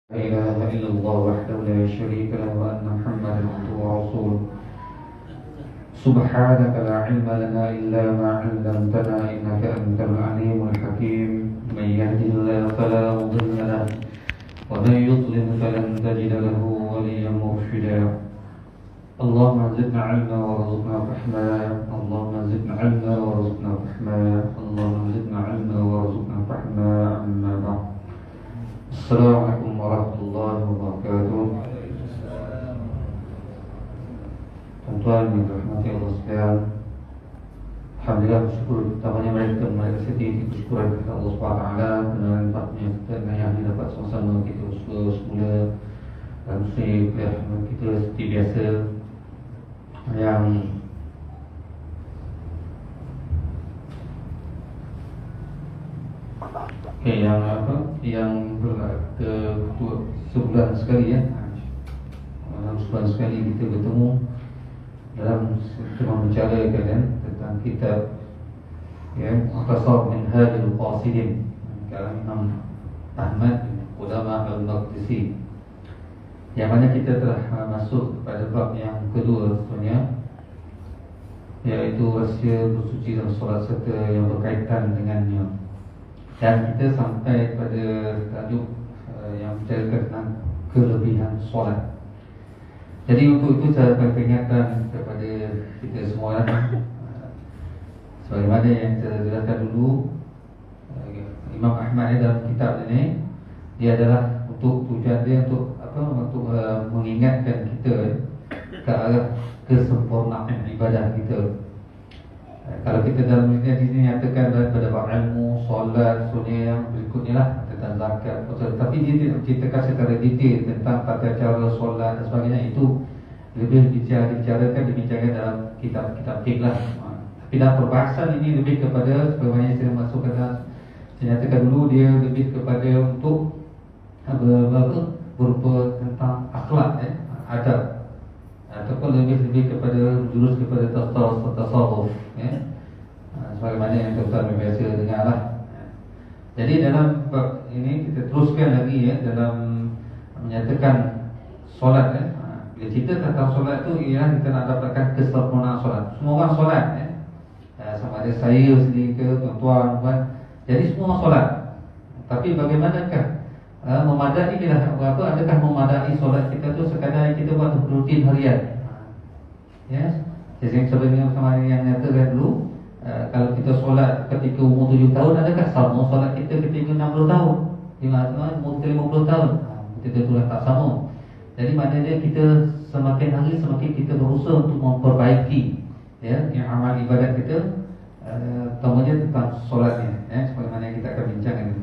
لا إله إلا الله وحده لا شريك له وأن محمدا عبده ورسوله. سبحانك لا علم لنا إلا ما علمتنا إنك أنت العليم الحكيم. من يهده الله فلا مضل له ومن يضلل فلن تجد له وليا مرشدا. اللهم زدنا علما وارزقنا فهما. اللهم زدنا علما وارزقنا فهما. اللهم زدنا علما وارزقنا فهما. أما بعد. Assalamualaikum warahmatullahi wabarakatuh. Tuan-tuan yang dirahmati Allah sekalian, alhamdulillah bersyukur utamanya mereka sedih bersyukur kepada Allah Subhanahu wa taala kerana nikmatnya kita yang dapat sama-sama kita semula dan kita seperti biasa yang yang sebulan sekali ya. Dalam sebulan sekali kita bertemu dalam membicarakan tentang kitab ya Mukhtasar Minhajul Qasidin karangan Imam Ahmad Ulama Al-Maqdisi, yang mana kita telah masuk pada bab yang kedua sebenarnya, iaitu rahsia bersuci dan solat serta yang berkaitan dengannya. Dan kita sampai pada tajuk yang bercerita tentang kelebihan solat. Jadi untuk itu saya beri peringatan kepada kita semua sebagaimana yang saya jelaskan dulu, Imam Ahmad dalam kitab ini, dia adalah untuk tujuan dia untuk mengingatkan kita ke arah kesempurnaan ibadah kita. Kalau kita dalam dunia di sini nyatakan daripada bab ilmu, solat, sunnya yang berikutnya lah tentang zakat, tapi dia tidak ceritakan secara detail tentang tata cara solat dan sebagainya. Itu lebih dibicarakan dalam kitab-kitab fiqh lah. Tapi dalam perbahasan ini lebih kepada sebagaimana saya masukkan, saya nyatakan dulu dia lebih kepada untuk berupa tentang akhlak, adab, ataupun lebih kepada jurus kepada tasawuf ya. Sebagaimana yang tuan-tuan biasa dengar lah. Jadi dalam bab ini kita teruskan lagi ya, dalam menyatakan solat ya. Bila cerita tentang solat tu ialah kita nak dapatkan kesempurnaan solat. Semua orang solat ya. Sama ada saya sendiri ke tuan-tuan kan. Jadi semua orang solat. Tapi bagaimanakah memadai adakah memadai solat kita tu sekadar kita buat rutin harian? Ya. Jadi sebelum sama yang nyatakan dulu, kalau kita solat ketika umur 7 tahun, adakah sama solat kita ketika 60 tahun? Umur 50 tahun? Kita tu tak sama. Jadi maknanya kita semakin hari semakin kita berusaha untuk memperbaiki ya yang amal ibadat kita, terutamanya tentang solatnya ya, sebagaimana kita akan bincangkan ini.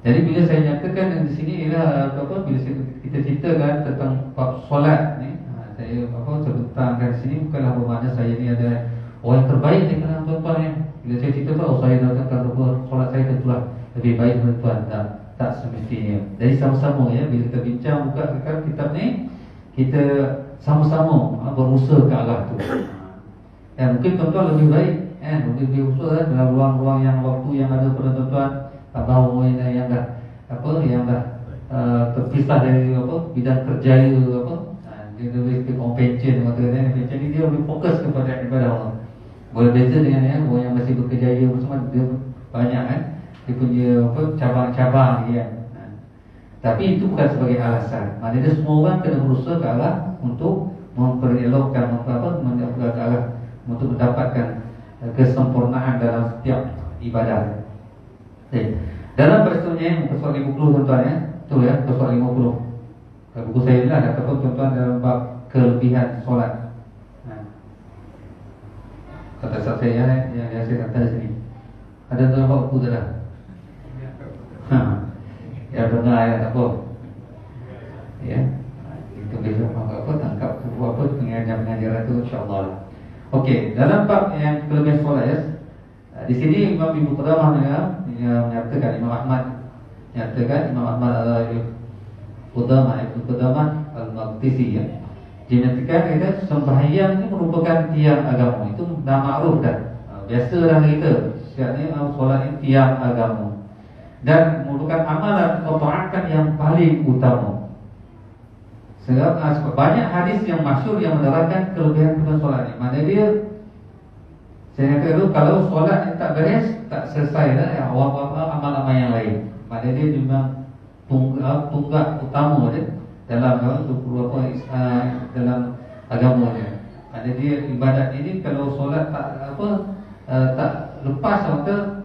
Jadi bila saya nyatakan di sini ialah bila kita ceritakan tentang bab solat ni, saya sebutkan di sini bukanlah bermakna saya ni ada orang yang terbaik di kalangan tuan-tuan ya. Bila saya cerita saya datangkan solat saya tentulah lebih baik tuan-tuan. Tak semestinya. Jadi sama-sama ya, bila kita bincang buka kitab ni, kita sama-sama berusaha ke arah tu. Mungkin tuan-tuan lebih baik lebih usaha dalam ruang-ruang yang waktu yang ada pada tuan-tuan, bahawa yang dah terpisah dari bidang kerja dia lebih convention convention ni, dia lebih fokus kepada ibadah Allah. Berbeza dengan orang yang masih bekerja bersama, dia banyak dia punya cabang-cabang dia. Tapi itu bukan sebagai alasan. Maknanya semua orang kena berusaha ke arah untuk memperelokkan ke arah untuk mendapatkan kesempurnaan dalam setiap ibadah. Dalam persoalannya muka surat 50 tuan-tuan ya. Betul ya, muka surat 50. Kalau buku saya ni ada kata tuan-tuan dalam bab kelebihan solat. Kata saya yang saya kata di sini. Ada dalam bab buku tu dah. Ya dengar ya tak apa. Ya. Itu besok tangkap apa pengajaran tu insya-Allah lah. Okey, dalam bab yang kelebihan solat ya. Di sini Imam Ibnu Qudamah menyatakan, Imam Ahmad Ibnu Qudamah Al-Maqdisi ya. Dia menyatakan sembahyang ini merupakan tiang agama. Itu dah makruf dah. Biasa orang kita, siap ni solat ini tiang agama. dan merupakan amalan atau taatan yang paling utama. Sebab banyak hadis yang masyhur yang menerangkan kelebihan pada solat ni. Mana dia, saya kata dulu, kalau solat ni tak beres, tak selesai dah ya, amal-amal yang lain. Mana dia memang tunggak utama dia dalam dalam agama dia. Mana dia ibadat ini kalau solat tak lepas atau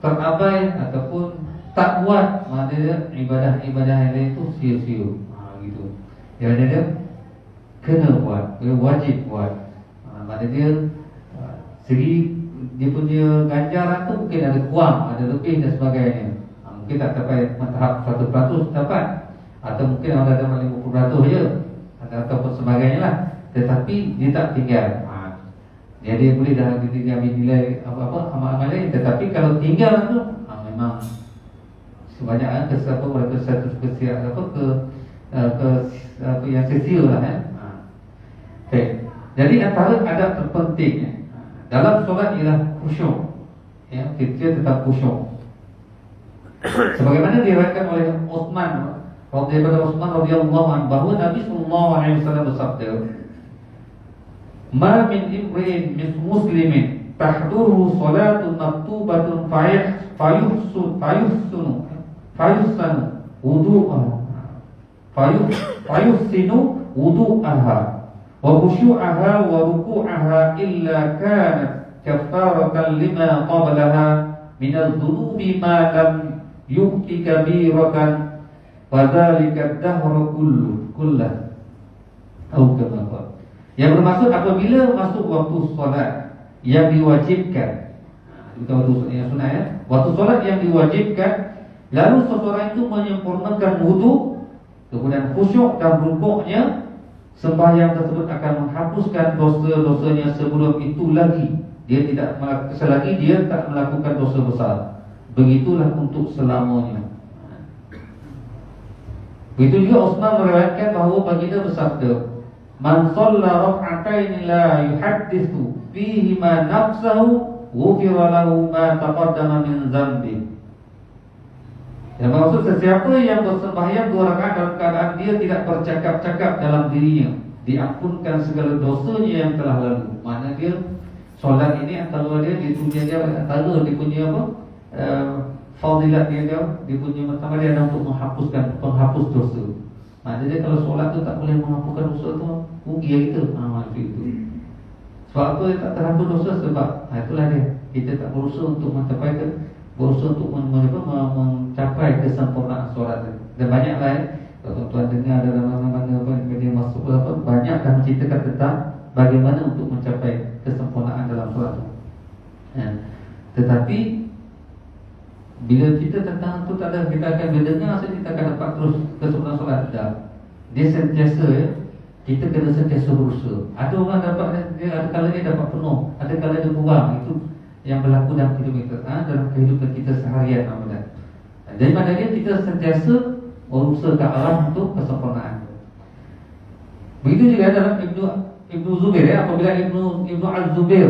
terabai ataupun tak buat, mana dia ibadah-ibadah yang lain tu sia-sia. Gitu. Dia kena buat, dia wajib buat. Mana dia segi dia punya ganjaran tu mungkin ada kurang, ada lebih dan sebagainya. Mungkin tak sampai tahap 100% dapat, atau mungkin ada 50% je, ataupun sebagainya lah. Tetapi dia tak tinggal. Dia boleh dah ambil nilai apa-apa amal-amal lain. Tetapi kalau tinggal tu memang sebanyak mereka satu kesiap ke yang sia-sia lah Okay. Jadi antara adab terpenting dalam solat ialah khusyuk. Kita tetap khusyuk. Sebagaimana diriwayatkan oleh Utsman radhiyallahu anhu bahawa Nabi sallallahu alaihi wasallam bersabda, "Ma min imri'in muslimin tahduruhu salatun maktubatun fayuhsanu wudu'aha wa khushu'aha wa ruku'aha illa kanat kaffaratan lima qablaha min adh-dhunubi ma lam yu'ti kabiratan wa dhalika ad-dahru kullah." Atau kama yang bermaksud apabila masuk waktu solat yang diwajibkan, bukan waktu yang sunat ya, waktu solat yang diwajibkan, lalu seseorang itu menyempurnakan wudu, kemudian khusyuk dan rukuknya, sembahyang tersebut akan menghapuskan dosa-dosanya sebelum itu lagi. Dia tidak selagi dia tak melakukan dosa besar. Begitulah untuk selamanya. Begitu juga Utsman meriwayatkan bahawa baginda bersabda, "Man shalla rak'atain la yuhaddithu fihi ma nafsahu ghufira lahu ma taqaddama min dzambi." Yang maksud sesiapa yang bersembahyang 2 rakaat dalam keadaan dia tidak bercakap-cakap dalam dirinya, diampunkan segala dosanya yang telah lalu. Mana dia solat ini antara dia antara dia punya fadilat dia punya pertama dia ada untuk penghapus dosa. Maknanya kalau solat tu tak boleh menghapuskan dosa tu, rugi kita. Itu. Sebab apa dia tak terhapus dosa? Sebab itulah dia. Kita tak berusaha untuk berusaha untuk mencapai kesempurnaan solat. Dan banyaklah kalau tuan-tuan dengar dalam mana-mana media masuk banyak dah menceritakan tentang bagaimana untuk mencapai kesempurnaan dalam solat. Tetapi bila kita tentang tu tak ada, kita akan mendengar saja, kita akan dapat terus kesempurnaan solat. Tak. Dia sentiasa kita kena sentiasa berusaha. Ada orang dapat dia, ada kala dia dapat penuh, ada kala dia kurang. Itu yang berlaku dalam kehidupan kita seharian Ramadan. Daripada dia kita sentiasa berusaha ke arah untuk kesempurnaan. Begitu juga dalam Ibnu Zubair apabila Ibnu Az-Zubair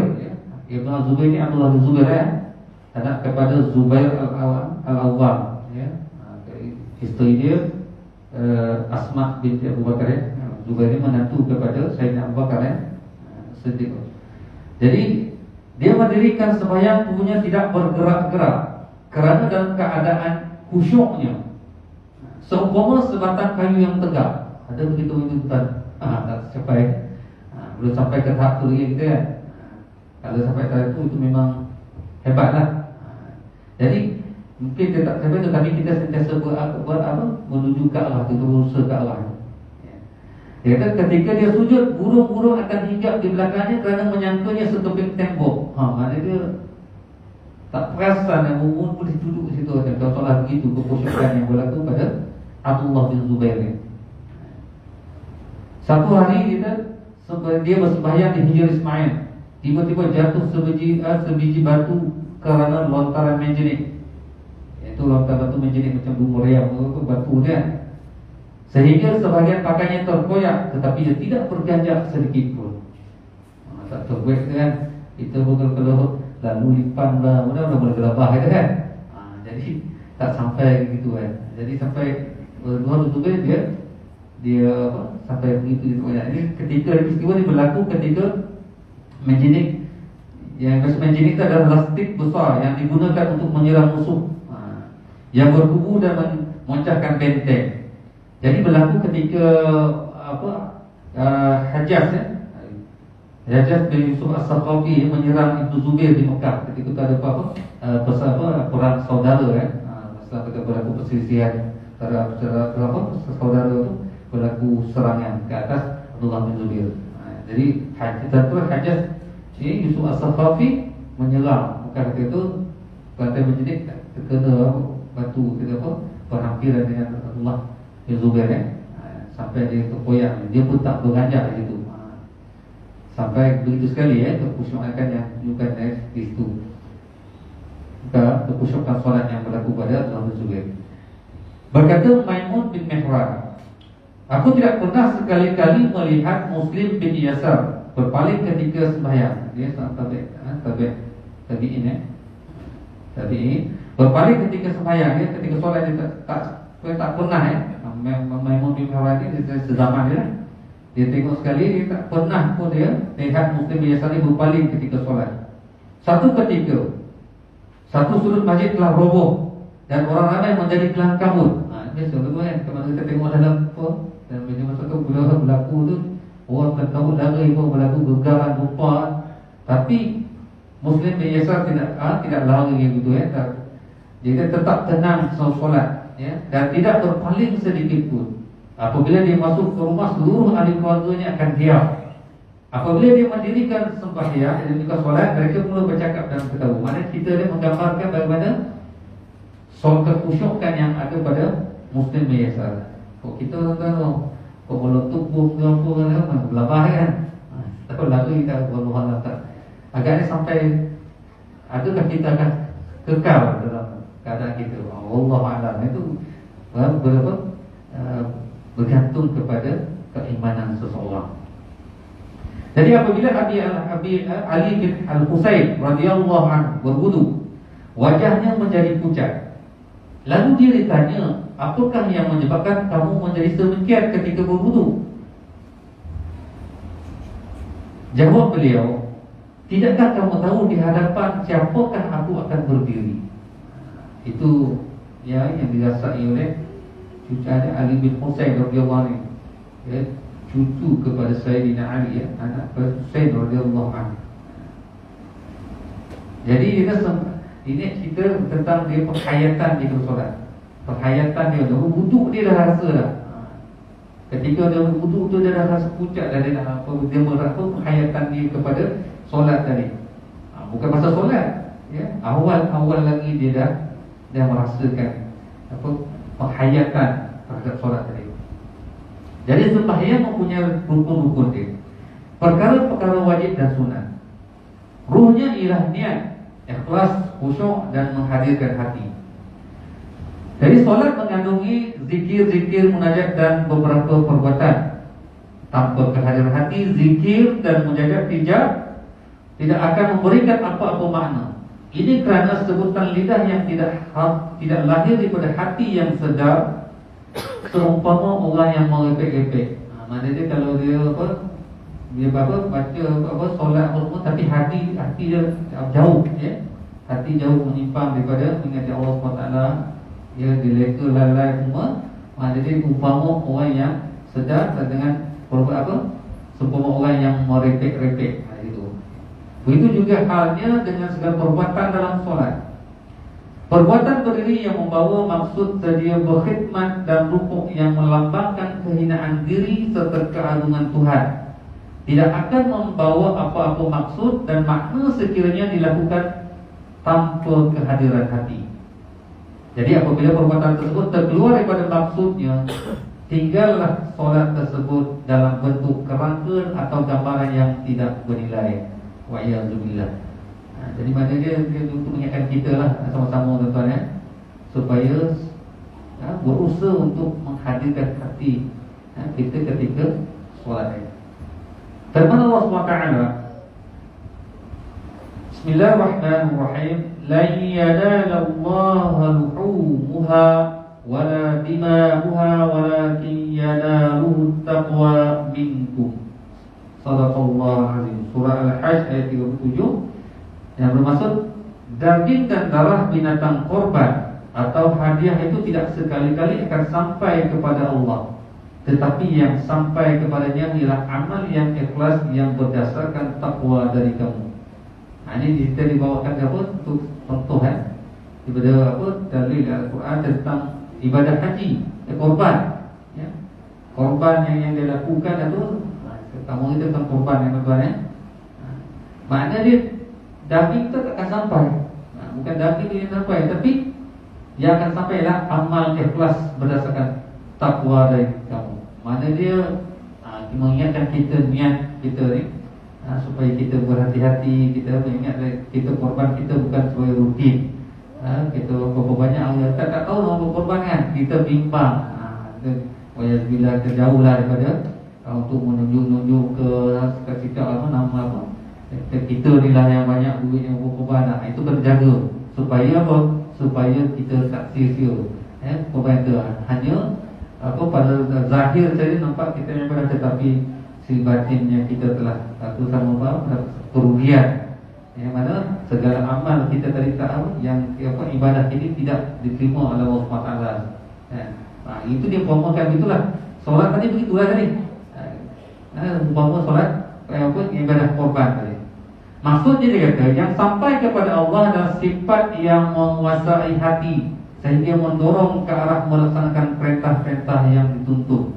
Ibnu Az-Zubair ni Abdullah bin Zubair anak kepada Zubair Al-Awwam isteri dia Asma binti Abu Bakar Zubair ni menantu kepada Sayyidina Abu Bakar Siddiq. Jadi dia mendirikan sembahyang tubuhnya tidak bergerak-gerak kerana dalam keadaan khusyuknya seumpama sebatang kayu yang tegak. Ada begitu tuan tak capai belum sampai ke tahap tu lagi kita kan. Kalau sampai tahap itu memang hebatlah. Jadi mungkin kita tak sampai tu, tapi kita sentiasa buat apa? Menuju ke arah itu, berusaha ke arah. Dia kata ketika dia sujud, burung-burung akan hinggap di belakangnya kerana menyangkanya seteping tembok. Maknanya dia tak perasan yang burung boleh duduk di situ. Kalau solat begitu, kekhusyukan yang berlaku pada Abdullah bin Zubair ni. Satu hari dia bersembahyang di Hijr Ismail. Tiba-tiba jatuh sebiji batu kerana lontaran menjenik. Iaitu lontaran batu menjenik macam bunga meriam batu dia. Sehingga sebahagian pakaiannya terkoyak, tetapi dia tidak berganjak sedikit pun. Tak terbuat kan. Kita betul kalau lalu lipan lah, mudah-mudahan boleh gelabah kan. Jadi tak sampai gitu kan. Jadi sampai luar Zubair dia apa, sampai begitu banyak. Ini ketika peristiwa ini berlaku ketika menjinik, yang menjinik itu adalah lastik besar yang digunakan untuk menyerang musuh, yang berkubu dan memecahkan benteng. Jadi berlaku ketika apa, Hajjaj Hajjaj bin Yusuf As-Saqafi menyerang Ibnu Zubair di Mekah. Ketika itu ada perang saudara kan. Setelah kita berlaku perselisihan antara saudara itu, berlaku serangan ke atas Abdullah bin Zubair. Jadi Hajjaj Yusuf As-Saqafi menyerang Mekah. Ketika itu lantai menjidik terkena batu berhampiran dengan Abdullah bin Zubair sampai dia terkoyak. Dia pun tak beranjak di situ. Sampai begitu sekali terkhusyukan yang tunjukkan di situ. Terkhusyukkan solat yang berlaku pada Abdullah bin Zubair. Berkata Maimun bin Mihran, aku tidak pernah sekali-kali melihat Muslim bin Yasar berpaling ketika sembahyang. Dia tabi'in berpaling ketika sembahyang. Dia ketika solat dia tak pernah Maimun bin Mihran ini sezaman dia. Dia tengok sekali, dia tak pernah pun dia lihat Muslim bin Yasar ini berpaling ketika solat. Satu ketika satu sudut masjid telah roboh dan orang ramai menjadi kelang kabut. Biasa tu kan, kalau kita tengok dalam apa, dalam media masa tu berlaku tu, orang kelang kabut lari pun berlaku gegaran gempa. Tapi Muslim bin Yasar tidak lari gitu dia tetap tenang solat dan tidak berpaling sedikit pun. Apabila dia masuk ke rumah, seluruh ahli keluarganya akan diam. Apabila dia mendirikan sembahyang dan juga solat, mereka mula bercakap dan ketawa. Maknanya kita ni menggambarkan bagaimana soal kekhusyukan yang ada pada Muslim bin Yasar. Kok kita tuan-tuan kok meletup ke apa kan, belabah kan. Tapi lalu kita wallahu tak. Agaknya sampai adakah kita akan kekal dalam keadaan kita? Wallahu a'lam. Itu berapa bergantung kepada keimanan seseorang. Jadi apabila Ali bin Al-Husayn radhiyallahu anhu berwudu, wajahnya menjadi pucat. Lalu dia ditanya, apakah yang menyebabkan kamu menjadi demikian ketika berwudu? Jawab beliau, tidakkah kamu tahu di hadapan siapakah aku akan berdiri? Itu yang dirasai oleh cucunya Ali bin Husayn radhiyallahu anhu, cucu kepada Sayyidina Ali, anak Husain radhiyallahu anhu. Jadi ini cerita tentang dia penghayatan dia bersolat. Penghayatan dia, wuduk dia dah rasa dah. Ketika dia wuduk tu dia dah rasa pucat dah, dia merasa penghayatan dia kepada solat tadi. Bukan masa solat, awal lagi dia dah merasakan penghayatan terhadap solat tadi. Jadi sembahyang mempunyai rukun-rukun dia. Perkara-perkara wajib dan sunat. Ruhnya ialah niat, ikhlas, khusyuk dan menghadirkan hati. Jadi solat mengandungi zikir-zikir, munajat dan beberapa perbuatan. Tanpa kehadiran hati, zikir dan munajat tidak akan memberikan apa-apa makna. Ini kerana sebutan lidah yang tidak lahir daripada hati yang sedar, seumpama orang yang merepek-repek. Maknanya kalau dia baca solat semua, tapi hati dia jauh, hati jauh menyimpang daripada mengingat Allah SWT, dia dileka lalai semua. Maknanya umpama orang yang sedar dengan seumpama orang yang merepek-repek. Begitu juga halnya dengan segala perbuatan dalam solat. Perbuatan berdiri yang membawa maksud sedia berkhidmat dan rukuk yang melambangkan kehinaan diri serta keagungan Tuhan tidak akan membawa apa-apa maksud dan makna sekiranya dilakukan tanpa kehadiran hati. Jadi apabila perbuatan tersebut terkeluar daripada maksudnya, tinggallah solat tersebut dalam bentuk kerangka atau gambaran yang tidak bernilai. Wa'iyadzubillah. Jadi maknanya dia untuk mengingatkan kita lah sama-sama tuan-tuan supaya berusaha untuk menghadirkan hati kita ketika solat. Firman Allah SWT, Bismillahirrahmanirrahim. Lan yanalallaha luhumuha wala dima'uha walakin yanaluhu taqwa minkum. Sadaqallahu azim. Surah Al-Hajj ayat 37, yang bermaksud daging dan darah binatang korban atau hadiah itu tidak sekali-kali akan sampai kepada Allah, tetapi yang sampai kepadanya ialah amal yang ikhlas yang berdasarkan takwa dari kamu. Ini kita dibawakan apa untuk contoh daripada apa dalil Al-Quran tentang ibadah haji, korban, ya. Korban yang dilakukan itu, kamu itu tentang korban yang tuan. Maknanya dia daging itu tak akan sampai. Bukan daging itu yang sampai, tapi yang akan sampai ialah amal ikhlas berdasarkan takwa dari kamu. Maknanya dia mengingatkan kita, niat kita ni, supaya kita berhati-hati. Kita mengingat kita korban kita bukan sebagai rutin. Kita berapa banyak orang tak tahu nak berkorban kan, kita bimbang. Bila terjauhlah daripada untuk menunjuk-nunjuk ke kita nama kita ni lah yang banyak duit yang berkorban. Itu kena jaga supaya apa? Supaya kita tak sia-sia korban itu. Hanya pada zahir saja nampak kita yang benar, tetapi si batinnya kita telah sama kerugian. Yang mana segala amal kita tadi tahu yang ibadah ini tidak diterima oleh Allah SWT. Itu dia umpamakan itulah. Solat tadi begitulah tadi. Umpama solat ibadah korban tadi. Maksudnya dia kata yang sampai kepada Allah adalah sifat yang menguasai hati sehingga mendorong ke arah melaksanakan perintah-perintah yang dituntut.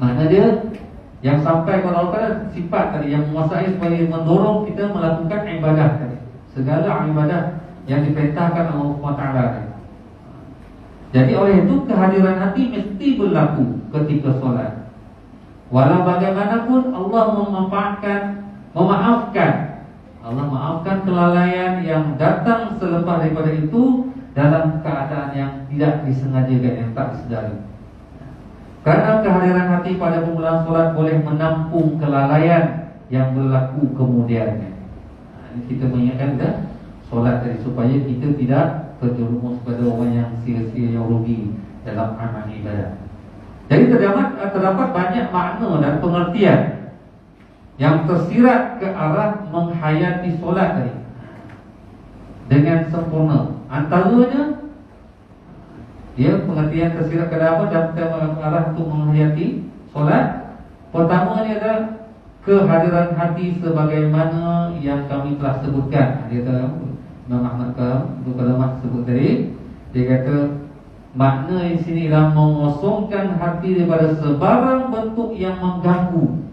Mana dia yang sampai kepada Allah sifat tadi yang menguasai supaya mendorong kita melakukan ibadah tadi. Segala ibadah yang diperintahkan Allah SWT. Jadi oleh itu kehadiran hati mesti berlaku ketika solat. Walau bagaimanapun Allah Allah maafkan kelalaian yang datang selepas daripada itu dalam keadaan yang tidak disengajakan, yang tak disedari. Karena kehadiran hati pada permulaan solat boleh menampung kelalaian yang berlaku kemudiannya. Ini kita mengingatkan dah solat tadi supaya kita tidak terjerumus pada orang yang sia-sia, yang rugi dalam amal ibadah. Jadi terdapat banyak makna dan pengertian yang tersirat ke arah menghayati solat tadi dengan sempurna. Antaranya dia pengertian tersirat ke arah untuk menghayati solat. Pertama ni adalah kehadiran hati sebagaimana yang kami telah sebutkan. Dia kata Imam Ahmad Kalamah sebut tadi. Dia kata makna di sini ialah mengosongkan hati daripada sebarang bentuk yang mengganggu.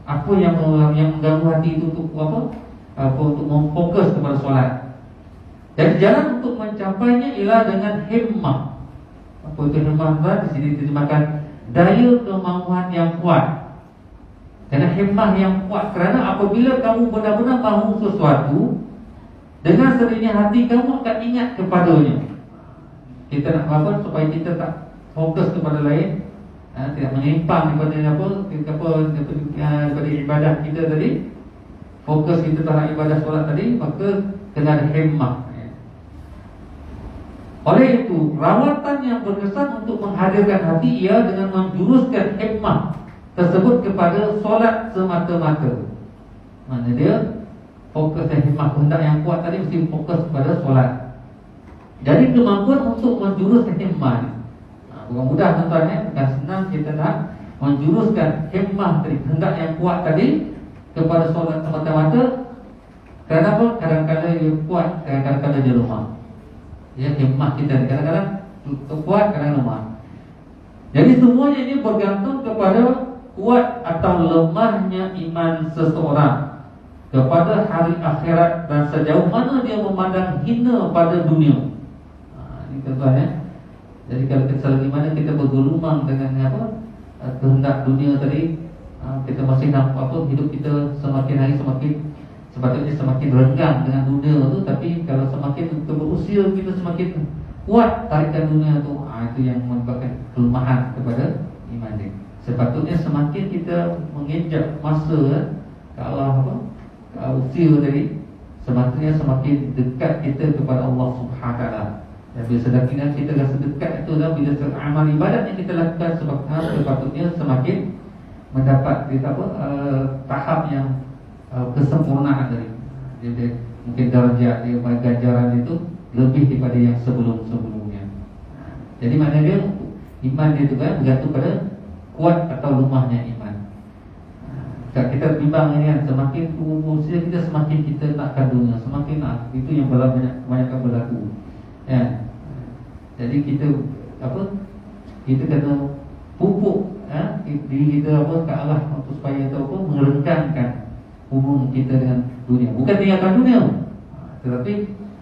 Apa yang mengganggu hati itu untuk apa? Untuk memfokus kepada solat. Dan jalan untuk mencapainya ialah dengan himmah. Apa itu himmah? Di sini diterjemahkan daya kemauan yang kuat. Kerana himmah yang kuat, kerana apabila kamu benar-benar mahu sesuatu, dengan sendirinya hati kamu akan ingat kepadanya. Kita nak apa supaya kita tak fokus kepada lain, tidak menyimpang daripada ibadah kita tadi. Fokus kita terhadap ibadah solat tadi, maka kena ada himmah. Oleh itu, rawatan yang berkesan untuk menghadirkan hati ia dengan menjuruskan himmah tersebut kepada solat semata-mata. Mana dia fokus dan himmah, kehendak yang kuat tadi mesti fokus kepada solat. Jadi kemampuan untuk menjuruskan himmah bukan mudah tuan-tuan, bukan senang kita nak menjuruskan himmah tadi, kehendak yang kuat tadi kepada solat semata-mata. Kenapa? Kadang-kadang dia kuat, kadang-kadang dia lemah. Ya, himmah kita kadang-kadang kuat, kadang-kadang lemah. Jadi semuanya ini bergantung kepada kuat atau lemahnya iman seseorang kepada hari akhirat dan sejauh mana dia memandang hina pada dunia. Ini tuan-tuan. Jadi kalau kita selagi mana kita bergelumang dengan kehendak dunia tadi, kita masih nampak hidup kita semakin hari sepatutnya semakin renggang dengan dunia tu. Tapi kalau semakin kita berusia, kita semakin kuat tarikan dunia tu. Itu yang menyebabkan kelemahan kepada iman ini. Sepatutnya semakin kita menginjak masa ke arah usia tadi, semakin dekat kita kepada Allah Subhanahu Wa Taala. Dan bila sedang kita rasa dekat itu dah, bila amal ibadat yang kita lakukan sepatutnya semakin mendapat tahap yang kesempurnaan dari dia, mungkin darjat dia, ganjaran itu lebih daripada yang sebelum-sebelumnya. Jadi maknanya iman dia tu kan bergantung pada kuat atau lemahnya iman. Kita bimbang ini kan, semakin usia kita semakin kita nakkan dunia, semakin nak, itu yang banyak berlaku. Ya. Jadi kita kena pupuk diri kita ke arah untuk supaya mengerenggankan hubungan kita dengan dunia. Bukan tinggalkan dunia, tetapi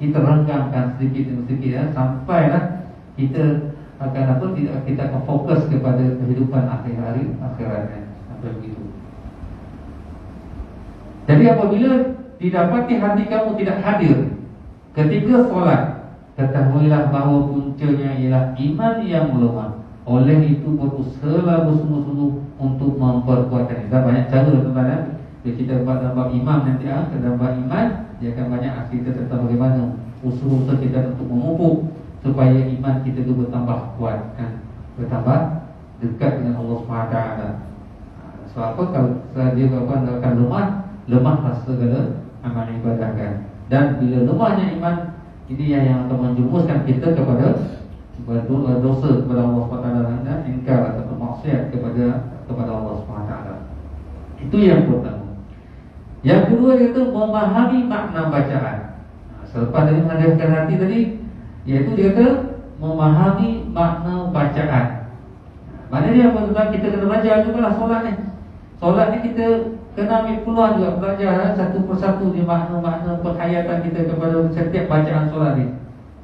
kita renggangkan sedikit demi sedikit sampailah kita akan kita akan fokus kepada kehidupan akhiratnya. Sampai begitu. Jadi apabila didapati hati kamu tidak hadir ketika solat, ketahuilah bahawa puncanya ialah iman yang lemah. Oleh itu berusahalah bersungguh-sungguh untuk memperkuatnya. Dan banyak cara tuan-tuan. Bila kita buat dalam bab iman nanti dalam bab iman, dia akan banyak cerita tentang bagaimana usaha kita untuk memupuk supaya iman kita itu bertambah kuat, bertambah dekat dengan Allah SWT. Sebab apa? Kalau dia akan lemahlah segala amal ibadah kan. Dan bila lemahnya iman, ini yang akan menjumuskan kita kepada dosa kepada Allah SWT dan ingkar atau maksiat kepada Allah SWT. Itu yang pertama. Yang kedua itu memahami makna bacaan. Selepas dari menghadirkan hati tadi, iaitu dia kata memahami makna bacaan. Maknanya apa tuan? Kita kena belajar juga lah solat ni. Solat ni kita kena ambil peluang juga belajar satu persatu di makna-makna penghayatan kita kepada setiap bacaan solat ni.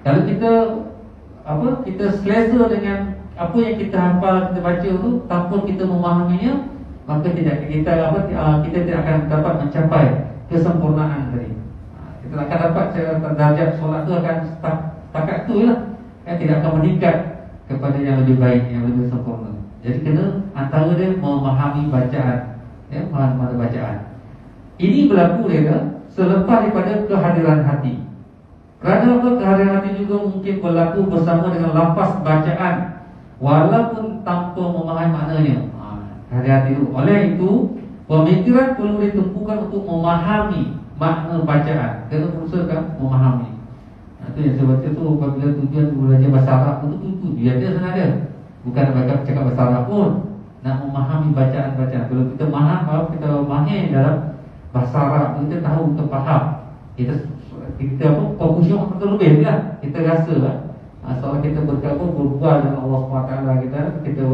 Kalau kita selesa dengan apa yang kita hafal, kita baca tu tanpa kita memahaminya, maka kita tidak akan dapat mencapai kesempurnaan tadi. Kita akan dapat darjat solat tu akan setakat tu lah, tidak akan meningkat kepada yang lebih baik, yang lebih sempurna. Jadi kena antara dia memahami bacaan, memahami bacaan. Ini berlaku dia selepas daripada kehadiran hati. Kerana apa? Kehadiran hati juga mungkin berlaku bersama dengan lafaz bacaan, walaupun tanpa memahami maknanya. Kehadiran hati itu. Oleh itu, pemikiran perlu ditumpukan untuk memahami makna bacaan. Kena berusaha memahami. Itu yang saya baca tu, apabila tujuan belajar bahasa Arab itu dia sengaja. Bukan nak cakap bahasa Arab pun, nak memahami bacaan-bacaan. Kalau kita mahir dalam bahasa Arab, kita tahu, kita faham, kita khusyuk terlebih lah. Kita rasa lah soal kita berbual dengan Allah SWT, kita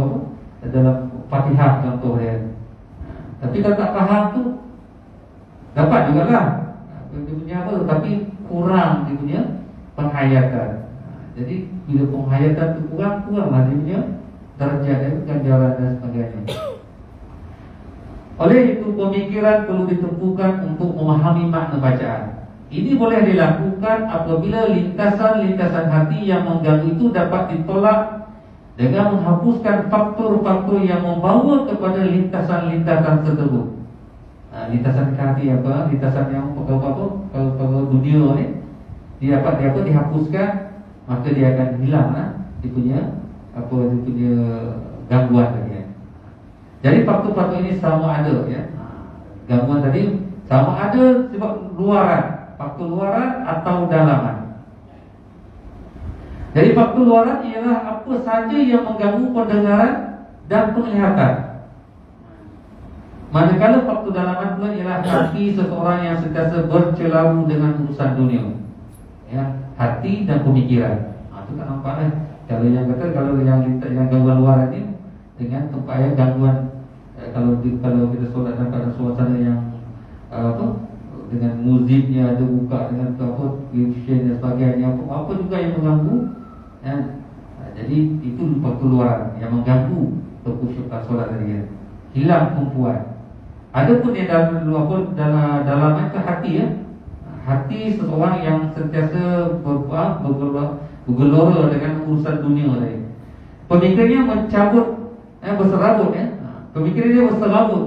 dalam Fatihah contoh dia. Tapi kalau tak faham tu, dapat jugalah dia punya tapi kurang dia punya penghayatan. Jadi bila penghayatan tu kuranglah dia punya darjat dan ganjaran dan sebagainya. Oleh itu pemikiran perlu ditempuhkan untuk memahami makna bacaan. Ini boleh dilakukan apabila lintasan-lintasan hati yang mengganggu itu dapat ditolak dengan menghapuskan faktor-faktor yang membawa kepada lintasan-lintasan tersebut. Lintasan hati apa? Lintasan yang kalau dunia ni dia dapat dihapuskan, maka dia akan hilang dia punya gangguan tadi. Jadi faktor-faktor ini sama ada gangguan tadi sama ada sebab luaran, faktor luaran atau dalaman. Jadi faktor luaran ialah apa saja yang mengganggu pendengaran dan penglihatan. Manakala faktor dalaman pula ialah hati seseorang yang sentiasa bercelaru dengan urusan dunia. Hati dan pemikiran. Itu tak nampak lah. Kalau yang gangguan luar ini dengan tempat gangguan kalau kita solat dalam suasana yang dengan muziknya ada buka dengan television dan sebagainya, apa juga yang mengganggu. Jadi itu faktor luar yang mengganggu kekhusyukan solat tadi. Hilang tumpuan. Adapun yang dalam itu hati hati seseorang yang sentiasa bergelora dengan urusan dunia tadi. Pemikirannya mencabut berserabut pemikiran dia berserabut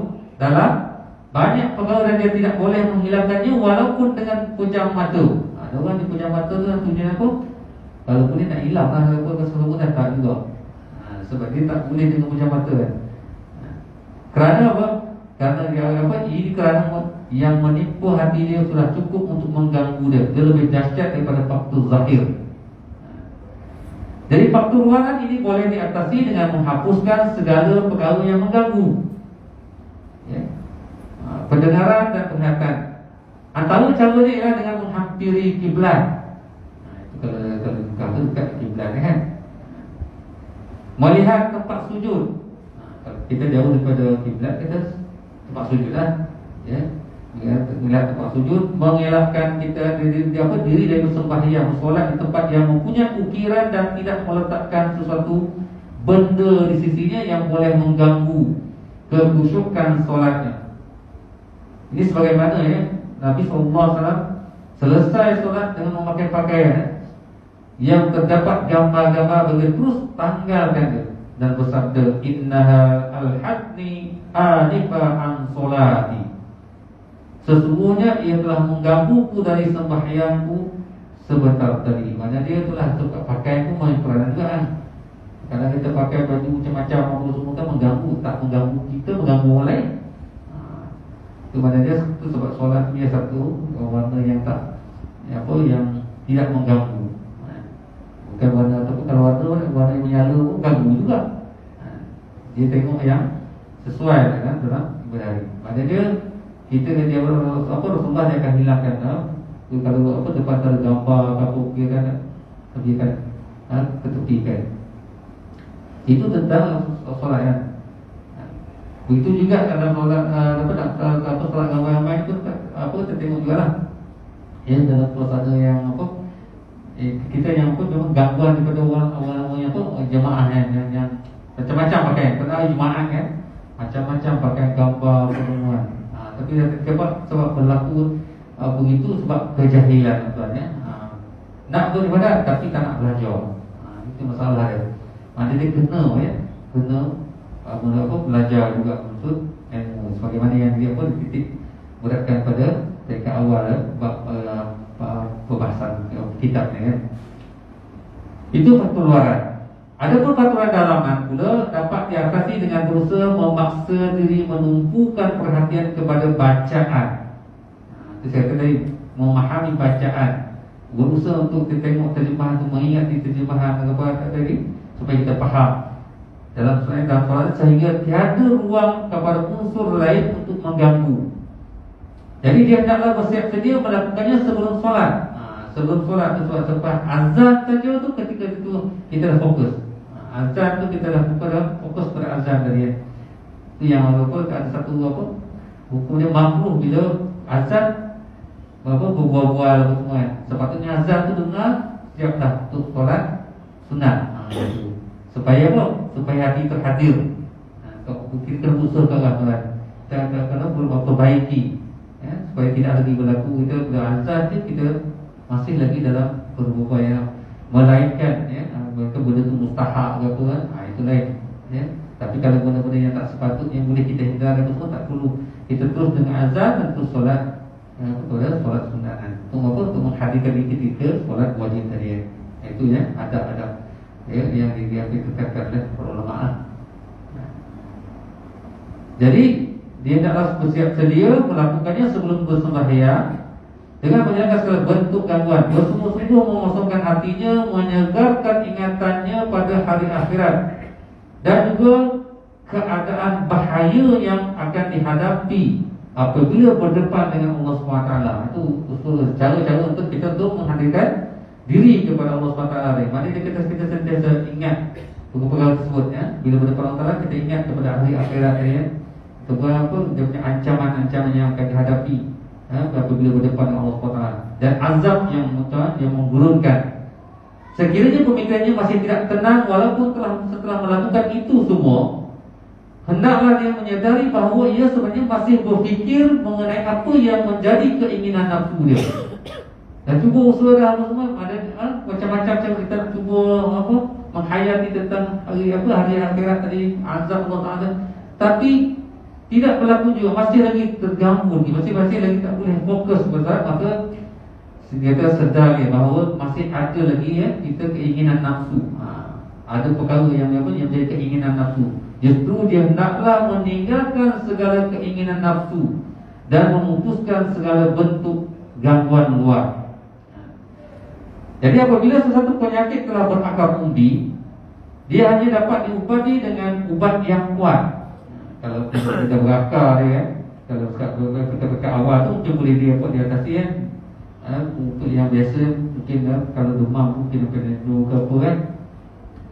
Banyak perkara yang dia tidak boleh menghilangkannya walaupun dengan pejam mata. Ada orang di pejam mata tu tujuan apa? Kalau dia nak hilang lah sesuatu dah tak juga. Sebab dia tak boleh dengan pejam mata kan. Kerana apa? Kerana dia apa? Ini kerana yang menipu hati dia sudah cukup untuk mengganggu dia. Dia lebih dahsyat daripada faktor zahir. Jadi faktor luaran ini boleh diatasi dengan menghapuskan segala perkara yang mengganggu, ya. Pendengaran dan penglihatan. Antara cara dia ialah dengan menghampiri kiblat. Itu kalau dekat kiblat kan. Melihat tempat sujud. Kalau kita jauh daripada kiblat, kita tempat sujud lah, ya. Melihat tempat sujud, mengelakkan kita diri dari bersembahyang, solat di tempat yang mempunyai ukiran dan tidak meletakkan sesuatu benda di sisinya yang boleh mengganggu kekhusyukan solatnya. Ini sebagaimana ya Nabi SAW selesai solat dengan memakai pakaian yang terdapat gambar-gambar bagi terus tanggalkan dia dan bersabda, innaha al-hadni anifa an solati. Sesungguhnya ia telah menggangguku dari sembahyangku sebentar tadi. Maksudnya dia telah suka pakai itu main peranan juga kan. Karena kita pakai baju macam-macam apa semua kan mengganggu, tak mengganggu kita, mengganggu orang lain. Itu maksudnya dia itu sebab solat dia satu warna yang tak yang tidak mengganggu. Bukan warna, tapi kalau warna yang menyala pun ganggu juga. Dia tengok yang sesuai kan dalam ibadah. Maksudnya dia kita dia Rasulullah dia akan hilangkan kalau depan ada gambar apa kan tepikan ketepikan. Itu tentang solat ya. Begitu juga dalam solat solat gambar itu kita tengok juga lah. Ya dalam suasana yang kita yang memang gangguan daripada orang yang jemaah yang macam-macam pakai. Pernah jemaah kan macam-macam pakai gambar perempuan. Tapi sebab berlaku begitu sebab kejahilan tuan ya. Nak beribadat tapi tak nak belajar. Itu masalah dia. Dia kena belajar juga untuk ilmu. Sebagaimana yang dia dititik beratkan pada dekat awal pembahasan kitab ni kan. Itu faktor luaran. Adapun peraturan dalaman pula dapat diatasi dengan berusaha memaksa diri menumpukan perhatian kepada bacaan. Itu saya kata tadi, memahami bacaan, berusaha untuk kita tengok terjemahan tu, mengingat di terjemahan apa tadi supaya kita faham dalam solat sehingga tiada ruang kepada unsur lain untuk mengganggu. Jadi dia hendaklah bersiap sedia melakukannya sebelum solat. Sebelum solat tu sebab azan saja tu ketika itu kita dah fokus. Azan tu kita dah fokus pada azan tadi. Itu yang ada satu hukumnya makruh bila azan berbual-bual semua. Sepatutnya azan tu dengar siap dah untuk solat sunat. Supaya supaya hati terhadir. Kita berusaha ke arah solat. Kita kena perbaiki supaya tidak lagi berlaku kita pada azan tu kita masih lagi dalam berupaya melainkan mereka benda tu mustahak ke apa kan, itu lain ya. Tapi kalau benda-benda yang tak sepatutnya yang boleh kita hindari semua tak perlu. Kita terus dengan azan dan terus solat solat sunatan. Untuk menghadirkan diri kita solat wajib tadi. Itu ya adab-adab yang ditetapkan oleh para ulama. Jadi dia hendaklah bersiap sedia melakukannya sebelum bersembahyang dengan menjaga segala bentuk gangguan. Bersungguh-sungguh mengosongkan hatinya, menyegarkan ingatannya pada hari akhirat dan juga keadaan bahaya yang akan dihadapi apabila berdepan dengan Allah SWT. Itu cara-cara untuk kita untuk menghadirkan diri kepada Allah SWT. Maknanya kita sentiasa ingat perkara tersebut ya. Bila berdepan Allah SWT kita ingat kepada hari akhirat ya. Seberapa dia punya ancaman-ancaman yang akan dihadapi apabila berdepan dengan Allah SWT dan azab yang menggurunkan. Sekiranya pemikirannya masih tidak tenang walaupun setelah melakukan itu semua, hendaklah dia menyadari bahawa ia sebenarnya masih berfikir mengenai apa yang menjadi keinginan nafsu dia. Dan cuba usaha dah semua ada macam-macam cara kita nak cuba menghayati tentang hari akhirat tadi, azab Allah Taala. Tapi tidak berlaku juga, masih lagi terganggu, masih lagi tak boleh fokus besar, maka kita sedar bahawa masih ada lagi kita keinginan nafsu. Ada perkara yang menjadi keinginan nafsu. Justru dia hendaklah meninggalkan segala keinginan nafsu dan memutuskan segala bentuk gangguan luar. Jadi apabila sesuatu penyakit telah berakar umbi, dia hanya dapat diubati dengan ubat yang kuat. Kalau kita berakar kalau ketika awal tu mungkin boleh diatasi untuk yang biasa mungkin kalau demam mungkin kena flu ke apa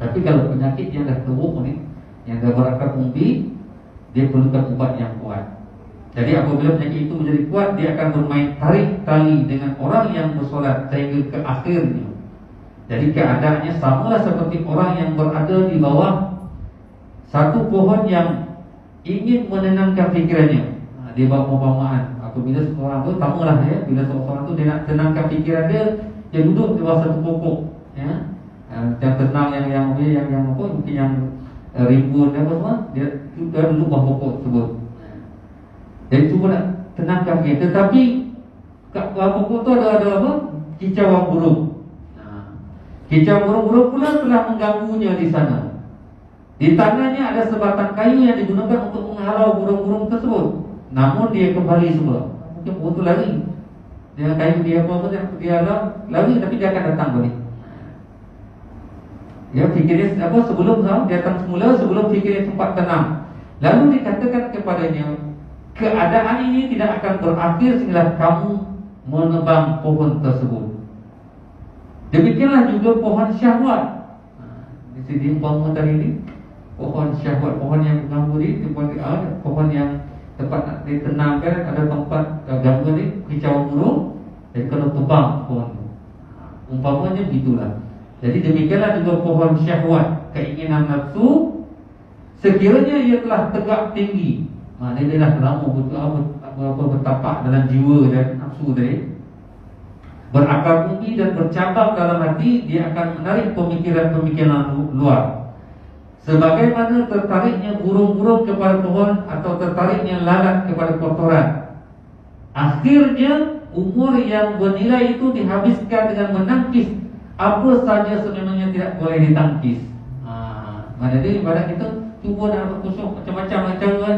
Tapi kalau penyakit yang dah teruk ni, yang dah berakar umbi, dia perlukan ubat yang kuat. Jadi apabila penyakit itu menjadi kuat, dia akan bermain tarik tali dengan orang yang bersolat sehingga ke akhirnya. Jadi keadaannya samalah seperti orang yang berada di bawah satu pohon yang ingin menenangkan fikirannya. Dia bawa perumpamaan. Apabila seorang tu tamalah bila seorang tu dia nak tenangkan fikiran dia duduk di bawah satu pokok yang tenang, yang mungkin yang rimbun semua, dia duduk bawah pokok tersebut. Dia cuba nak tenangkan dia. Tetapi kat bawah pokok tu ada kicauan burung. Kicauan burung-burung pula telah mengganggunya di sana. Di tangannya ada sebatang kayu yang digunakan untuk menghalau burung-burung tersebut. Namun dia kembali semula. Mungkin burung tu lari. Dia kayu dia dia lari, tapi dia akan datang balik. Dia fikir dia sebelum dia datang semula, sebelum fikir dia sempat tenang. Lalu dikatakan kepadanya, keadaan ini tidak akan berakhir sehingga kamu menebang pohon tersebut. Demikianlah juga pohon syahwat. Di sini umpama tadi ini pohon syahwat, pohon yang mengganggu ni, pohon yang tempat nak ditenangkan, ada tempat gangguan ni, kicauan burung. Jadi kalau tebang pohon tu, umpamanya begitulah. Jadi demikianlah juga pohon syahwat, keinginan nafsu, sekiranya ia telah tegak tinggi, maknanya dia dah lama bertapak dalam jiwa dan nafsu tadi, berakar tinggi dan bercabang dalam hati, dia akan menarik pemikiran-pemikiran luar. Sebagaimana tertariknya burung-burung kepada pohon atau tertariknya lalat kepada kotoran. Akhirnya umur yang bernilai itu dihabiskan dengan menangkis apa saja sememangnya tidak boleh ditangkis. Maknanya ibarat kita cuba nak berkusuk macam-macam kan.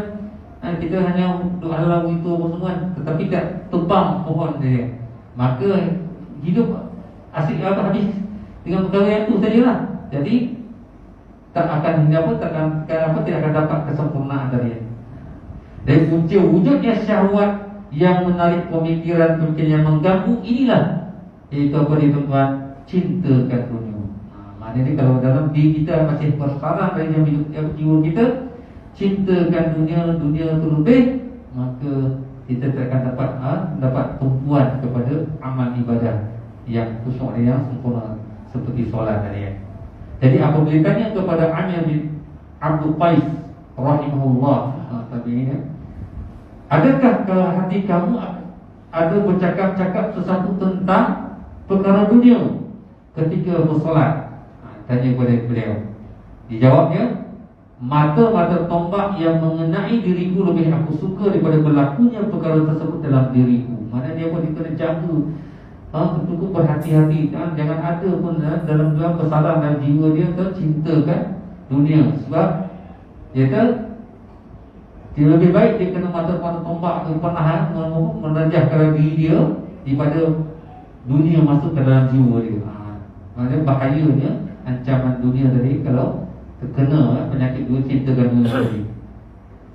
Kita hanya halau itu apa semua, tetapi tak tebang pohon dia. Maka hidup asyik habis dengan perkara yang itu sajalah. Jadi tak akan tidak akan dapat kesempurnaan dari dia. Dan wujudnya syahwat yang menarik pemikiran-pemikiran yang mengganggu inilah, iaitu apa dia tuan-tuan, cintakan dunia. Maknanya kalau dalam diri kita masih bersarang dari jiwa kita, cintakan dunia itu lebih, maka kita akan dapat tumpuan kepada amal ibadah yang khusyuk yang sempurna seperti solat tadi. Jadi apabila tanya kepada Amir bin Abdul Qais rahimahullah, adakah ke hati kamu ada bercakap-cakap sesuatu tentang perkara dunia ketika bersolat? Tanya kepada beliau. Dijawabnya, mata-mata tombak yang mengenai diriku lebih aku suka daripada berlakunya perkara tersebut dalam diriku. Maknanya dia kena jaga, betul-betul berhati-hati, jangan ada pun dalam kesalahan dalam jiwa dia cintakan dunia. Sebab dia lebih baik dia kena mata-mata tombak penahan merajahkan diri dia daripada dunia masuk ke dalam jiwa dia. Maknanya bahayanya ancaman dunia tadi kalau terkena penyakit dua cintakan dunia tadi.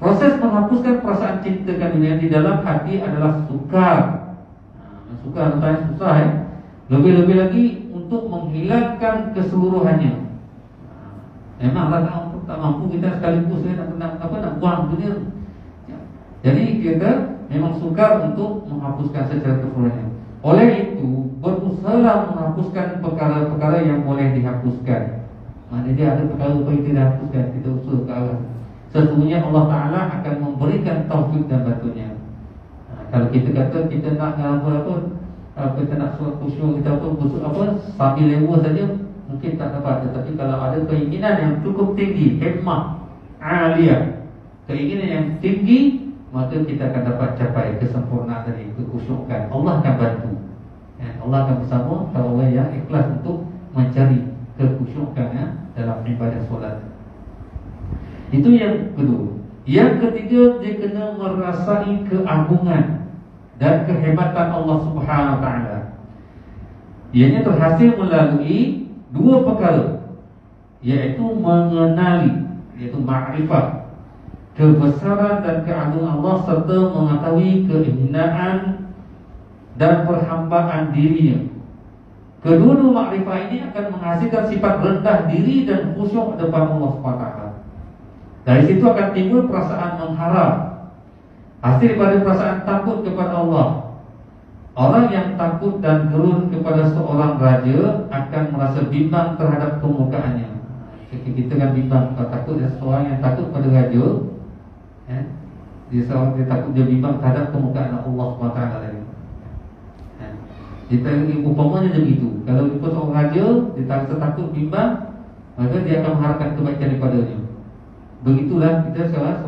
Proses menghapuskan perasaan cintakan dunia di dalam hati adalah sukar. Sukar tentang susah Lebih-lebih lagi untuk menghilangkan keseluruhannya. Memanglah tak mampu kita sekaligus nak buang dunia. Jadi kita memang sukar untuk menghapuskan secara keseluruhannya. Oleh itu berusahalah menghapuskan perkara-perkara yang boleh dihapuskan. Maknanya dia ada perkara yang tidak dihapuskan, kita usaha ke arah. Sesungguhnya Allah Ta'ala akan memberikan taufik dan bantunya. Kalau kita kata kita nak kita nak surat khusyuk, kita sambil lewa saja mungkin tak dapat. Tetapi kalau ada keinginan yang cukup tinggi, hikmah aliyah, keinginan yang tinggi, maka kita akan dapat capai kesempurnaan dari kekhusyukan. Allah akan bantu. Allah akan bersama orang yang ikhlas untuk mencari kekhusyukan dalam ibadah solat. Itu yang kedua. Yang ketiga, dia kena merasai keagungan dan kehebatan Allah Subhanahu Wa Taala. Ianya terhasil melalui dua perkara, iaitu mengenali, iaitu ma'rifat kebesaran dan keagungan Allah, serta mengetahui kehinaan dan perhambaan dirinya. Kedua-dua makrifat ini akan menghasilkan sifat rendah diri dan khusyuk depan Allah SWT. Dari situ akan timbul perasaan mengharap, hasil daripada perasaan takut kepada Allah. Orang yang takut dan gerun kepada seorang raja akan merasa bimbang terhadap kemukaannya. Kita kan bimbang kalau takut. Seorang yang takut pada raja, dia takut, dia bimbang terhadap kemukaan Allah SWT. Kita umpamanya macam itu. Kalau ikut seorang raja, dia tak takut, bimbang, maka dia akan mengharapkan kebaikan daripadanya. Begitulah kita sekarang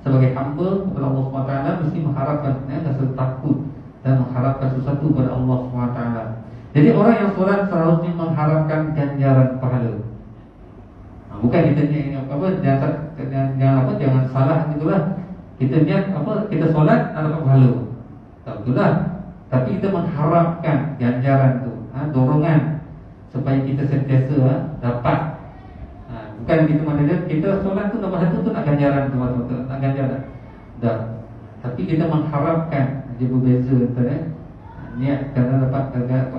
sebagai hamba kepada Allah SWT mesti mengharapkan, rasa takut dan mengharapkan sesuatu kepada Allah SWT. Jadi orang yang solat seharusnya mengharapkan ganjaran pahala. Bukan kita niat apa, jangan salah gitulah. Kita niat apa, kita solat dapat pahala. Tak betullah. Tapi kita mengharapkan ganjaran tu, dorongan supaya kita sentiasa dapat. Bukan kita maknanya kita solat tu dapat satu tu nak ganjaran tu, nak ganjaran. Dah. Tapi kita mengharapkan, dia berbeza antara niat kerana dapat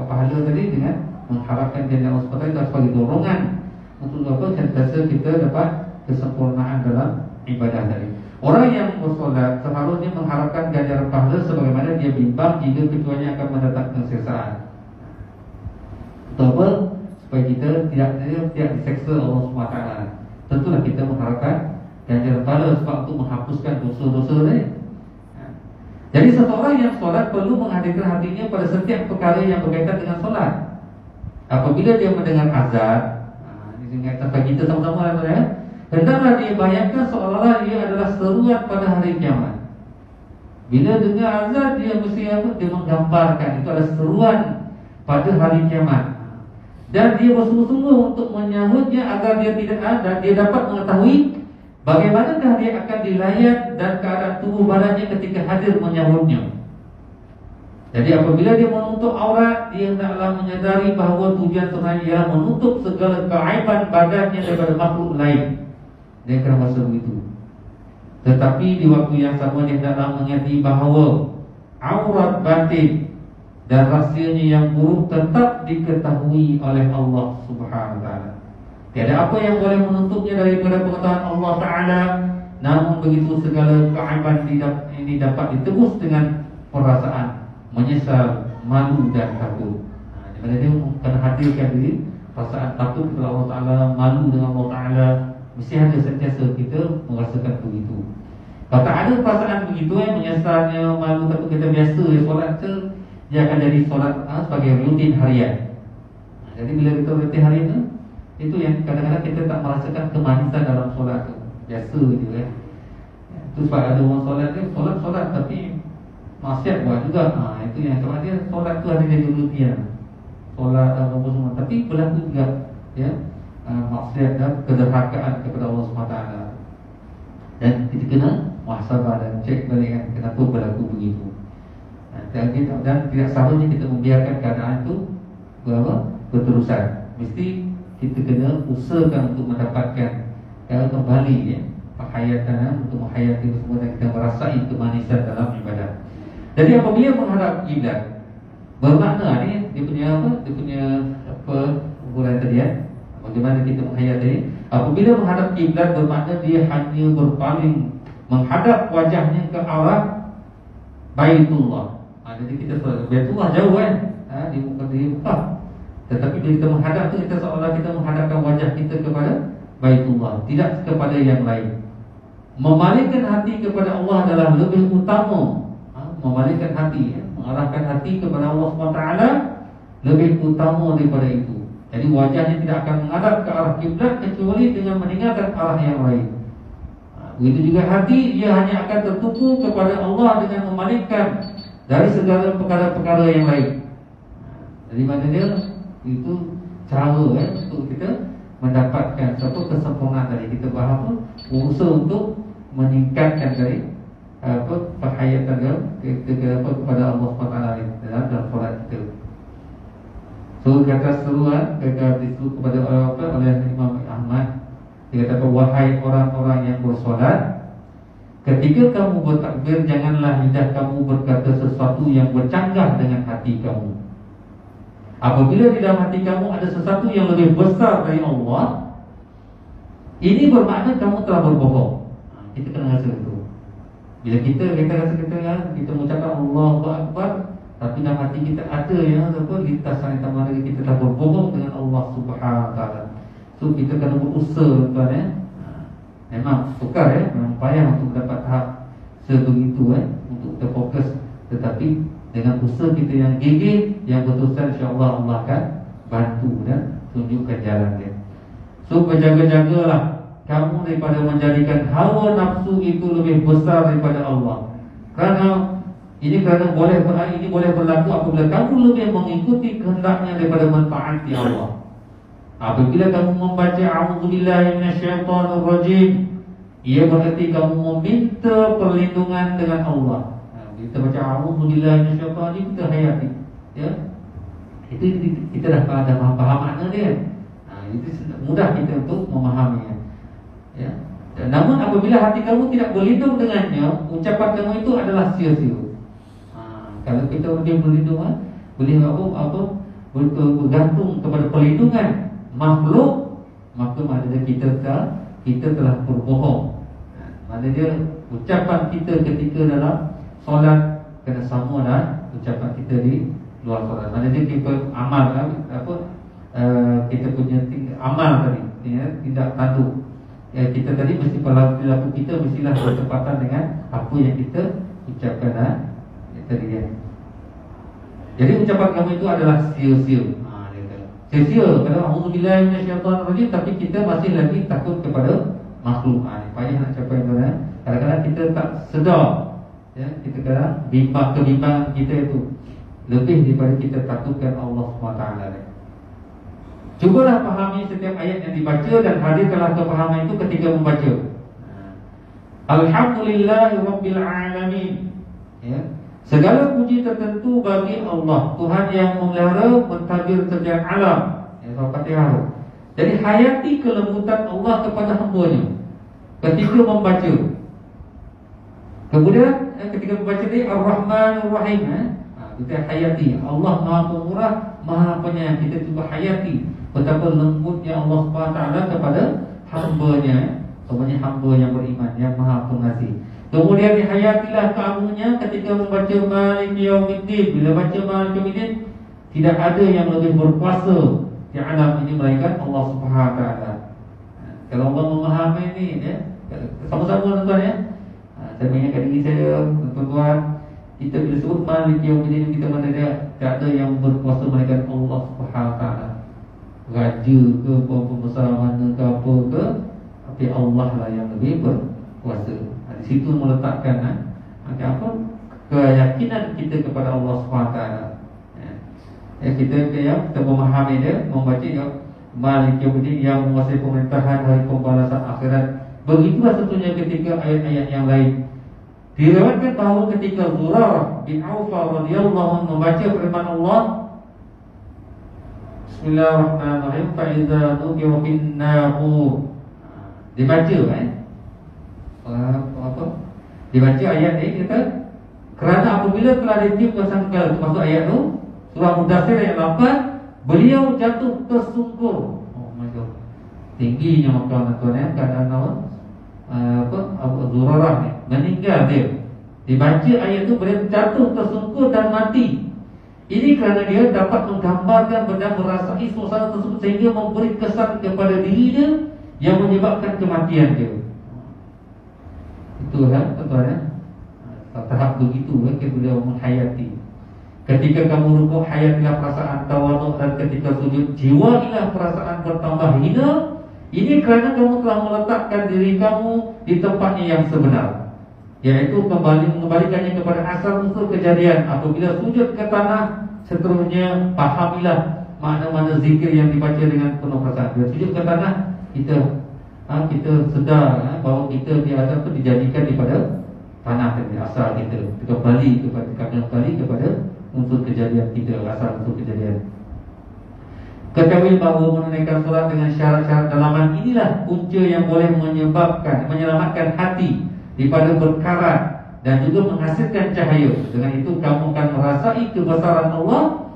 pahala tadi dengan mengharapkan ganjaran Allah SWT. Itu sebagai dorongan untuk apa, sentiasa kita dapat kesempurnaan dalam ibadah tadi. Orang yang bersolat seharusnya mengharapkan ganjaran pahala sebagaimana dia bimbang jika keduanya akan mendatangkan kesesaan. Untuk apa? Supaya kita tidak diseksa Allah SWT. Tentulah kita mengharapkan ganjaran pahala sebab untuk menghapuskan dosa-dosa tadi. Jadi seseorang yang solat perlu menghadirkan hatinya pada setiap perkara yang berkaitan dengan solat. Apabila dia mendengar azan, ini kata kita sama-sama lah, hendaklah dia bayangkan seolah-olah ia adalah seruan pada hari kiamat. Bila dengar azan, dia mesti apa? Dia menggambarkan itu adalah seruan pada hari kiamat. Dan dia bersungguh-sungguh untuk menyahutnya agar dia tidak ada, dia dapat mengetahui bagaimanakah dia akan dilayat dan keadaan tubuh badannya ketika hadir menyahutnya. Jadi apabila dia menutup aurat, dia hendaklah menyadari bahawa tujuan sebenarnya ialah menutup segala keaiban badannya daripada makhluk lain. Dia kena rasa begitu. Tetapi di waktu yang sama dia hendaklah mengerti bahawa aurat batin dan rahsianya yang buruk tetap diketahui oleh Allah Subhanahu Wa Taala. Tiada apa yang boleh menutupnya daripada pengetahuan Allah Taala. Namun begitu segala keaiban ini dapat ditebus dengan perasaan menyesal, malu dan takut. Jadi dia kena hadirkan diri perasaan takut kepada Allah Taala, malu dengan Allah Taala. Mesti ada sentiasa kita merasakan begitu. Kalau tak ada perasaan begitu, menyesalnya, malu, takut, kita biasa solat tu, dia akan jadi solat sebagai rutin harian. Jadi bila kita rutin harian tu, itu yang kadang-kadang kita tak merasakan kemanisan dalam solat tu. Biasa je kan. Itu sebab ada orang solat ni, solat tapi maksiat buat juga. Itu yang sebab dia solat tu ada jadi rutin. Solat apa semua, tapi berlaku juga maksiat dan kederhakaan kepada Allah SWT. Dan kita kena muhasabah dan cek balik kan, kenapa berlaku begitu. Dan tidak seharusnya kita membiarkan keadaan itu berterusan. Mesti kita kena usahakan untuk mendapatkan kembali penghayatan, untuk menghayati semua dan kita merasai kemanisan dalam ibadah. Jadi apabila menghadap kiblat, bermakna ni dia punya ukuran tadi bagaimana kita menghayati. Apabila menghadap kiblat bermakna dia hanya berpaling menghadap wajahnya ke arah Baitullah. Jadi kita Baitullah jauh kan, di muka. Tetapi bila kita menghadap tu, kita seolah kita menghadapkan wajah kita kepada Baitullah, tidak kepada yang lain. Memalingkan hati kepada Allah adalah lebih utama. Memalingkan hati, mengarahkan hati kepada Allah SWT lebih utama daripada itu. Jadi wajahnya tidak akan menghadap ke arah kiblat kecuali dengan meninggalkan arah yang lain. Begitu juga hati, dia hanya akan tertuju kepada Allah dengan memalingkan dari segala perkara-perkara yang lain. Jadi maknanya itu cara untuk kita mendapatkan satu kesempurnaan dari kita bahawa usaha untuk meningkatkan dari perhayatan kita kepada Allah SWT dalam solat kita. So kata seruan disuruh kepada oleh Imam Ahmad, dia kata, wahai orang-orang yang bersolat, ketika kamu bertakbir, janganlah lidah kamu berkata sesuatu yang bercanggah dengan hati kamu. Apabila di dalam hati kamu ada sesuatu yang lebih besar dari Allah, ini bermakna kamu telah berbohong. Kita kena rasa itu. Bila kita rasa kita mengucapkan Allahu Akbar, tapi dalam hati kita ada yang lintasan yang mana kita telah berbohong dengan Allah Subhanahu Wa Taala. So kita kena berusaha tuan memang sukar memang payah untuk mendapat tahap sebegitu untuk terfokus, tetapi dengan usaha kita yang gigih, yang betul-betul, insya-Allah Allah akan bantu dan tunjukkan jalan dia. So berjaga-jagalah kamu daripada menjadikan hawa nafsu itu lebih besar daripada Allah. Kerana ini boleh berlaku apabila kamu lebih mengikuti kehendaknya daripada mentaati Allah. Apabila kamu membaca a'udzubillahi minasyaitonirrajim, ia berarti kamu meminta perlindungan dengan Allah. Kita baca a'udzubillahi minasyaitonir, kita hayati itu kita dah faham makna dia. Itu mudah kita untuk memahaminya. Dan namun apabila hati kamu tidak berlindung dengannya, ucapan kamu itu adalah sia-sia. Kalau kita boleh berlindung, boleh bergantung kepada perlindungan makhluk, maka maknanya kita telah berbohong. Maknanya ucapan kita ketika dalam solat kena sama dengan ucapan kita di luar solat. Maknanya kita amal kita punya amal tadi tidak tanduk. Kita tadi mesti perilaku kita mestilah bertepatan dengan apa yang kita ucapkan tadi Jadi ucapan kamu itu adalah sia-sia. Sia-sia kalau auzubillahi minasyaitonirrajim, tapi kita masih lagi takut kepada makhluk. Payah nak capai itu. Kadang-kadang kita tak sedar kita kadang kebimbangan kita itu lebih daripada kita takutkan Allah SWT. Cubalah pahami setiap ayat yang dibaca dan hadirkanlah kepahaman itu ketika membaca. Alhamdulillahi Rabbil Alamin. Segala puji tertentu bagi Allah, Tuhan yang memelihara mentadbir setiap alam. Al-Fatihah. Jadi hayati kelembutan Allah kepada hamba-Nya ketika membaca. Kemudian ketika membaca dia Ar-Rahman Ar-Rahim, kita hayati Allah Maha Pemurah, Maha Penyayang. Kita juga hayati betapa lembutnya Allah SWT kepada hamba-Nya, semuanya hamba yang beriman, yang Maha Pengasih. Kemudian dihayatilah keagungnya ketika membaca Malik Yaumiddin. Bila baca Malik Yaumiddin, tidak ada yang lebih berkuasa di alam ini melainkan Allah Subhanahu Wa Taala. Kalau Allah memahami ini, sama-sama tuan-tuan saya mengingatkan diri saya, tuan-tuan, kita bila sebut Malik Yaumiddin, kita mana dia tak ada yang berkuasa melainkan Allah Subhanahu Wa Taala. Raja ke, pembesar mana ke, apa ke, tapi Allah lah yang lebih berkuasa. Di situ meletakkan keyakinan kita kepada Allah SWT. Kita memahami dia, membaca Malik Yaumiddin, yang menguasai pemerintahan, hari pembalasan akhirat. Begitulah tentunya ketika ayat-ayat yang lain. Diriwayatkan bahawa ketika Zurarah bin Awfa radhiyallahu anhu membaca firman Allah, Bismillahirrahmanirrahim, fa idza nuqira fin naqur. Dibaca dibaca ayat ini, kita kerana apabila telah ditiupkan sangkal, termasuk ayat itu surah Mudaththir ayat 8, beliau jatuh tersungkur. Tingginya maka tuan keadaan Abu Zurarah meninggal dia. Dibaca ayat itu, beliau jatuh tersungkur dan mati. Ini kerana dia dapat menggambarkan benda merasai suasana tersebut sehingga memberi kesan kepada dirinya yang menyebabkan kematian dia. Itulah tuan-tuan tahap begitu beliau menghayati. Ketika kamu rukuk, hayatilah perasaan tawaduk, dan ketika sujud, jiwailah perasaan bertambah hina Ini kerana kamu telah meletakkan diri kamu di tempatnya yang sebenar, yaitu mengembalikannya kepada asal usul kejadian. Apabila sujud ke tanah, seterusnya pahamilah makna-makna zikir yang dibaca dengan penuh perasaan. Bila sujud ke tanah, kita sedar bahawa kita di asal itu dijadikan daripada tanah tadi, asal kita kembali kepada unsur kejadian kita, asal unsur kejadian. Ketahui bahawa menunaikan solat dengan syarat-syarat dalaman inilah punca yang boleh menyelamatkan hati daripada berkarat dan juga menghasilkan cahaya. Dengan itu kamu akan merasai kebesaran Allah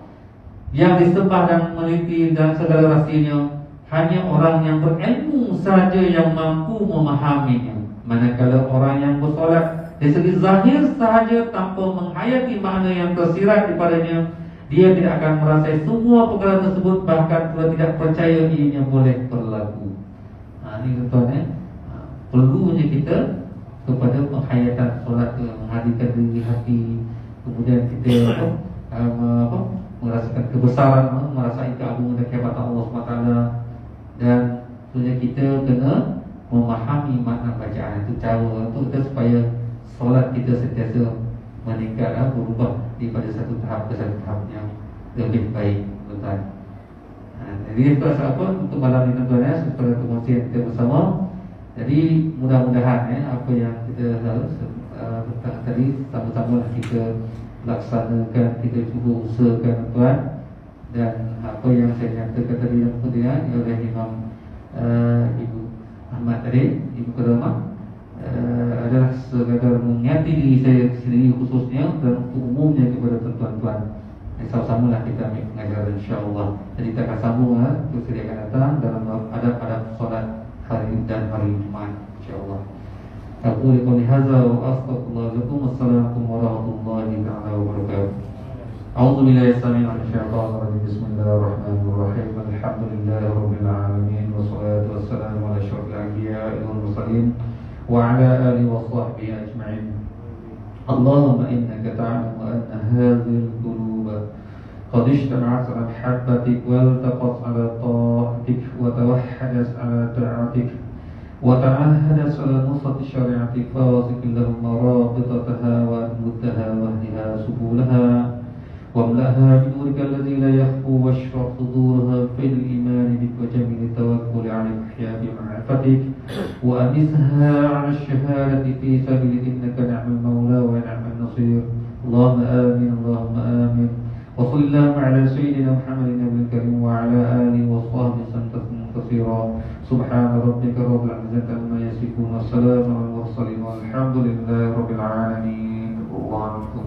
yang disembah dan meneliti dan segala rahsianya. Hanya orang yang berilmu saja yang mampu memahaminya. Manakala orang yang bersolat dari segi zahir sahaja tanpa menghayati makna yang tersirat daripadanya, dia tidak akan merasai semua perkara tersebut, bahkan pula tidak percaya ianya boleh berlaku. Ini tuan perlunya kita kepada penghayatan solat, menghadirkan diri hati, kemudian kita merasakan kebesaran, merasai keagungan dan kehebatan Allah SWT. Dan tentunya kita kena memahami makna bacaan. Itu cara untuk kita supaya solat kita sentiasa meningkat, berubah daripada satu tahap ke satu tahap yang lebih baik, tuan. Jadi itu apa untuk malam ini, tuan, setelah kongsian kita bersama. Jadi mudah-mudahan apa yang kita tadi sama-sama kita laksanakan, kita cuba usahakan, tuan. Dan apa yang saya nyatakan tadi yang kemudian oleh Imam Ibu Ahmad tadi, Ibu Karamah, adalah sekadar mengingati diri saya sendiri khususnya dan untuk umumnya kepada tuan-tuan. Sama-samalah kita ambil pengajaran, insya-Allah. Jadi kita akan sambung untuk sedia akan datang dalam adab-adab solat hari dan hari Jumaat, insya-Allah. Aku liqouli hadza wa astaghfirullah lakum. Wassalamualaikum warahmatullahi wabarakatuh. A'udzu billahi samil alim syaitanir rajim. Bismillahirrahmanirrahim. Alhamdulillahirabbil alamin wassalatu wassalamu ala asyrofil anbiya'i wal mursalin wa ala alihi wa sahbihi ajma'in. Allahumma innaka ta'lamu anna hadhihi al-quluba qad ijtama'at 'ala habbatik wa iltaqat 'ala ta'atik wa tawahhadat 'ala ta'atik wa ta'ahhadat 'ala nusrati syari'atik fawasiq lahum marabitataha wa muddaha wa hdiha subulaha واملأها بنورك الذي لا يخفو واشرح صدورها في الإيمان بك وجميل التوكل عليك يا بمعرفتك وأنسها على الشهادة في سبيلك إنك نعم المولى ونعم النصير. اللهم آمين اللهم آمين. وصل اللهم على سيدنا محمد النبي الكريم وعلى آله وصحبه وسلم تسليما كثيرا. سبحان ربك رب العزة عما يصفون والسلام على المرسلين والحمد لله رب العالمين. الله أكبر.